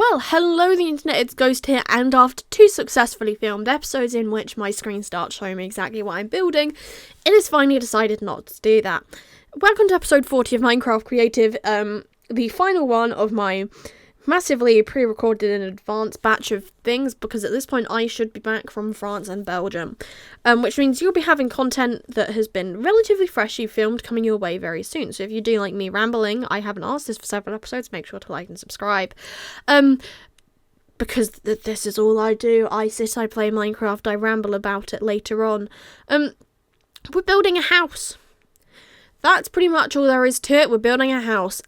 Well, hello the internet, it's Ghost here, and after 2 successfully filmed episodes in which my screen starts showing me exactly what I'm building, it has finally decided not to do that. Welcome to episode 40 of Minecraft Creative, the final one of my massively pre-recorded in advance batch of things, because at this point I should be back from France and Belgium, which means you'll be having content that has been relatively freshly filmed coming your way very soon. So if you do like me rambling, I haven't asked this for several episodes, make sure to like and subscribe, because this is all I do. I play Minecraft, I ramble about it later on. We're building a house. That's pretty much all there is to it. We're building a house.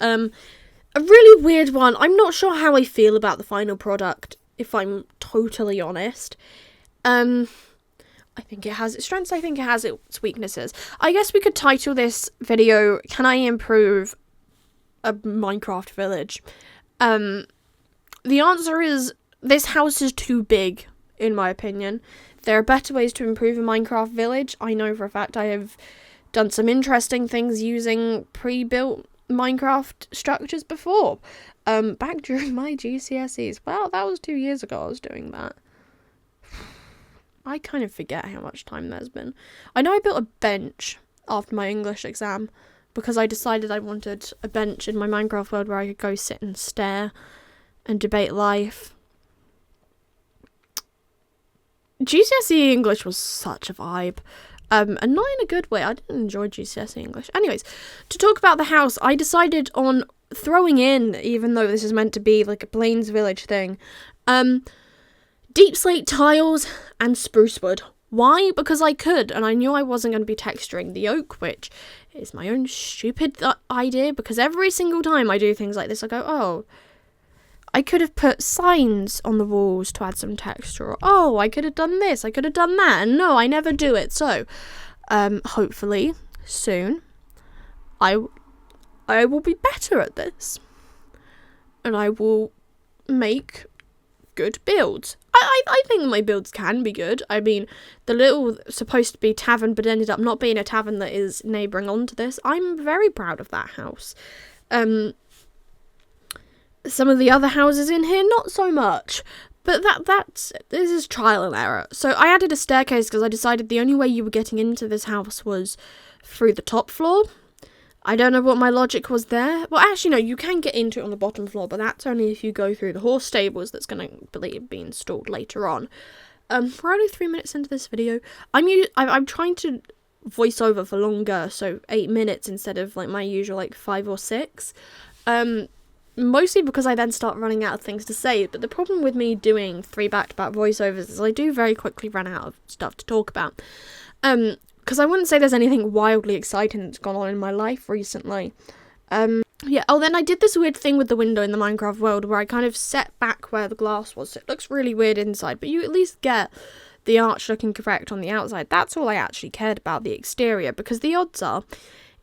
A really weird one. I'm not sure how I feel about the final product, if I'm totally honest. I think it has its strengths, I think it has its weaknesses. I guess we could title this video, Can I Improve a Minecraft Village? The answer is, this house is too big, in my opinion. There are better ways to improve a Minecraft village. I know for a fact I have done some interesting things using pre-built Minecraft structures before, back during my GCSEs. Well, that was 2 years ago I was doing that. I kind of forget how much time there's been. I know I built a bench after my English exam, because I decided I wanted a bench in my Minecraft world where I could go sit and stare and debate life. GCSE English was such a vibe. And not in a good way. I didn't enjoy GCSE English. Anyways, to talk about the house, I decided on throwing in, even though this is meant to be like a Plains Village thing, deep slate tiles and spruce wood. Why? Because I could, and I knew I wasn't going to be texturing the oak, which is my own stupid idea, because every single time I do things like this, I go, oh, I could have put signs on the walls to add some texture. Or, oh, I could have done this, I could have done that. And no, I never do it. So, hopefully, soon, I will be better at this. And I will make good builds. I think my builds can be good. I mean, the little supposed to be tavern, but ended up not being a tavern that is neighbouring onto this. I'm very proud of that house. Some of the other houses in here, not so much. But this is trial and error. So I added a staircase because I decided the only way you were getting into this house was through the top floor. I don't know what my logic was there. Well, actually, no, you can get into it on the bottom floor, but that's only if you go through the horse stables that's going to be installed later on. We're only 3 minutes into this video. I'm trying to voice over for longer, so 8 minutes instead of like my usual like 5 or 6. Mostly because I then start running out of things to say. But the problem with me doing 3 back-to-back voiceovers is I do very quickly run out of stuff to talk about. Because I wouldn't say there's anything wildly exciting that's gone on in my life recently. Yeah, oh, then I did this weird thing with the window in the Minecraft world where I kind of set back where the glass was. So it looks really weird inside, but you at least get the arch looking correct on the outside. That's all I actually cared about, the exterior, because the odds are,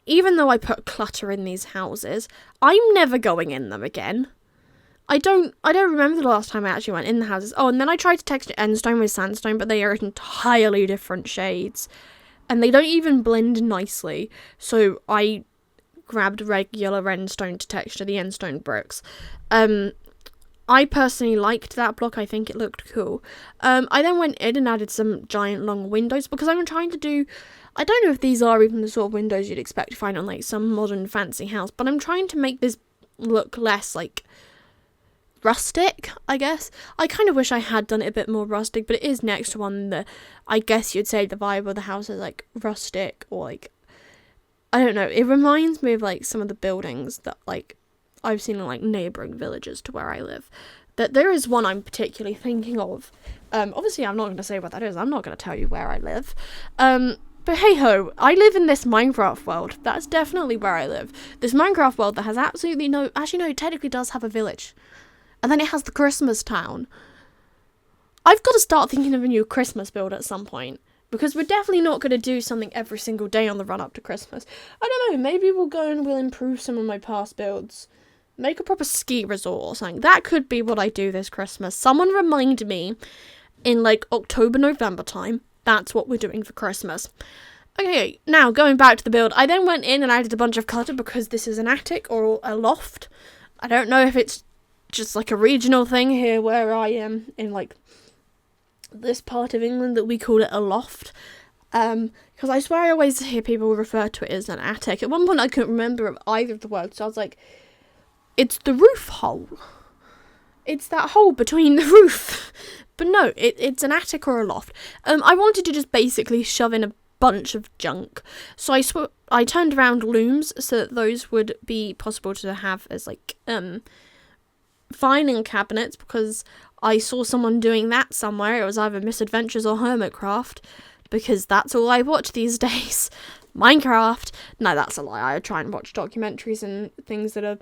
even though I put clutter in these houses, I'm never going in them again. I don't remember the last time I actually went in the houses. Oh, and then I tried to texture endstone with sandstone, but they are entirely different shades. And they don't even blend nicely. So I grabbed regular endstone to texture the endstone bricks. I personally liked that block. I think it looked cool. I then went in and added some giant long windows because I'm trying to do... I don't know if these are even the sort of windows you'd expect to find on like some modern fancy house, but I'm trying to make this look less like rustic, I guess. I kind of wish I had done it a bit more rustic, but it is next to one that I guess you'd say the vibe of the house is like rustic, or like, I don't know, it reminds me of like some of the buildings that like I've seen in like neighbouring villages to where I live. But there is one I'm particularly thinking of. Obviously I'm not going to say what that is, I'm not going to tell you where I live. But hey ho, I live in this Minecraft world. That's definitely where I live. This Minecraft world that has absolutely no... Actually, no, it technically does have a village. And then it has the Christmas town. I've got to start thinking of a new Christmas build at some point. Because we're definitely not going to do something every single day on the run up to Christmas. I don't know, maybe we'll go and we'll improve some of my past builds. Make a proper ski resort or something. That could be what I do this Christmas. Someone remind me in like October, November time. That's what we're doing for Christmas. Okay, now going back to the build. I then went in and added a bunch of clutter because this is an attic or a loft. I don't know if it's just like a regional thing here where I am in like this part of England that we call it a loft. Because I swear I always hear people refer to it as an attic. At one point I couldn't remember either of the words, so I was like, it's the roof hole. It's that hole between the roof. But no, it's an attic or a loft. I wanted to just basically shove in a bunch of junk. So I turned around looms so that those would be possible to have as like filing cabinets, because I saw someone doing that somewhere. It was either Misadventures or Hermitcraft, because that's all I watch these days. Minecraft. No, that's a lie. I try and watch documentaries and things that are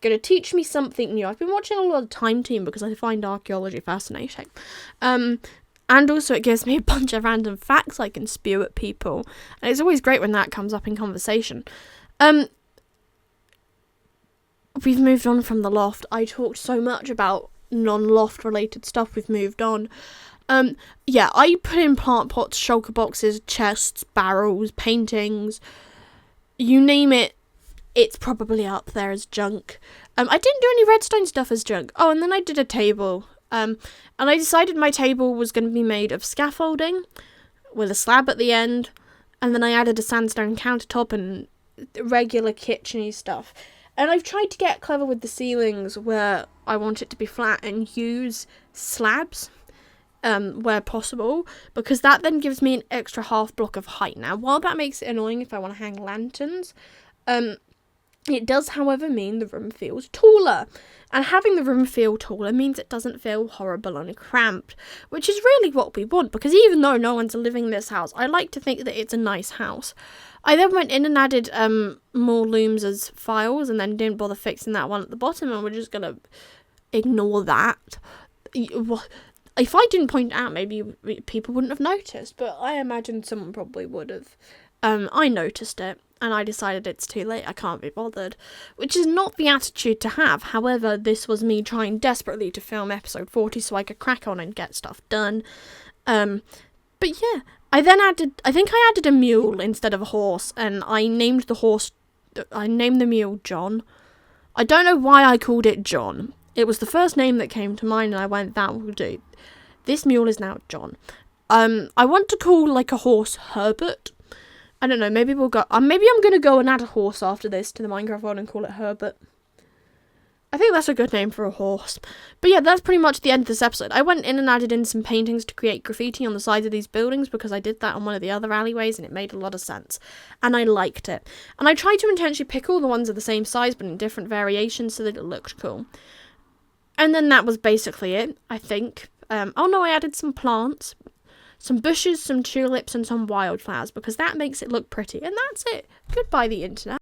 going to teach me something new. I've been watching a lot of Time Team because I find archaeology fascinating. And also it gives me a bunch of random facts I can spew at people. And it's always great when that comes up in conversation. We've moved on from the loft. I talked so much about non-loft related stuff. We've moved on. Yeah, I put in plant pots, shulker boxes, chests, barrels, paintings. You name it. It's probably up there as junk. I didn't do any redstone stuff as junk. Oh, and then I did a table. And I decided my table was going to be made of scaffolding with a slab at the end. And then I added a sandstone countertop and regular kitchen-y stuff. And I've tried to get clever with the ceilings where I want it to be flat and use slabs where possible, because that then gives me an extra half block of height. Now, while that makes it annoying if I want to hang lanterns, it does, however, mean the room feels taller. And having the room feel taller means it doesn't feel horrible and cramped, which is really what we want, because even though no one's living in this house, I like to think that it's a nice house. I then went in and added more looms as files, and then didn't bother fixing that one at the bottom, and we're just going to ignore that. If I didn't point it out, maybe people wouldn't have noticed, but I imagine someone probably would have. I noticed it, and I decided it's too late, I can't be bothered, which is not the attitude to have. However, this was me trying desperately to film episode 40 so I could crack on and get stuff done. But yeah, I think I added a mule instead of a horse, and I named the mule John. I don't know why I called it John. It was the first name that came to mind, and I went, that will do. This mule is now John. I want to call like a horse Herbert. I don't know, maybe we'll go... maybe I'm going to go and add a horse after this to the Minecraft world and call it Herbert. I think that's a good name for a horse. But yeah, that's pretty much the end of this episode. I went in and added in some paintings to create graffiti on the sides of these buildings because I did that on one of the other alleyways and it made a lot of sense. And I liked it. And I tried to intentionally pick all the ones of the same size but in different variations so that it looked cool. And then that was basically it, I think. Oh no, I added some plants. Some bushes, some tulips, and some wildflowers, because that makes it look pretty. And that's it. Goodbye, the internet.